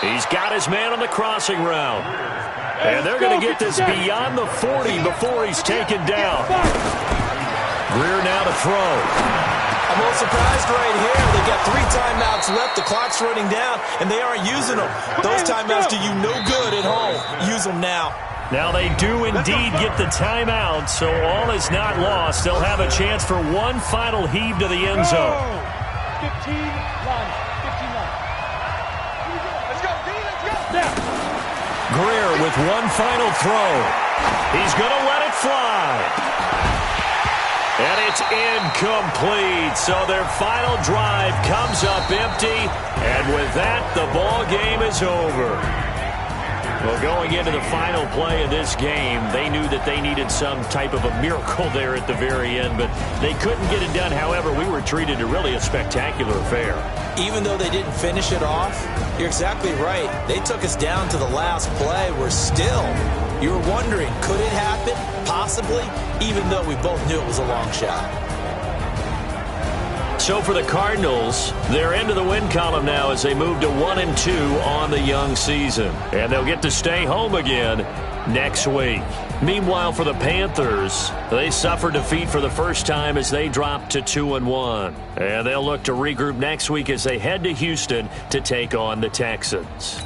A: He's got his man on the crossing route. And they're going to get this beyond the 40 before he's taken down. Grier now to throw.
B: I'm a little surprised right here. They've got 3 timeouts left. The clock's running down, and they aren't using them. Those timeouts do you no good at home. Use them now.
A: Now they do indeed get the timeout, so all is not lost. They'll have a chance for one final heave to the end zone.
C: 15 line. 15 line. Let's go, D, let's go. Now.
A: Grier with one final throw. He's going to let it fly. And it's incomplete. So their final drive comes up empty. And with that, the ball game is over. Well, going into the final play of this game, they knew that they needed some type of a miracle there at the very end, but they couldn't get it done. However, we were treated to really a spectacular affair.
B: Even though they didn't finish it off, you're exactly right. They took us down to the last play. We're still, you were wondering, could it happen? Possibly, even though we both knew it was a long shot.
A: So for the Cardinals, they're into the win column now as they move to 1-2 on the young season. And they'll get to stay home again next week. Meanwhile, for the Panthers, they suffered defeat for the first time as they dropped to 2-1. And they'll look to regroup next week as they head to Houston to take on the Texans.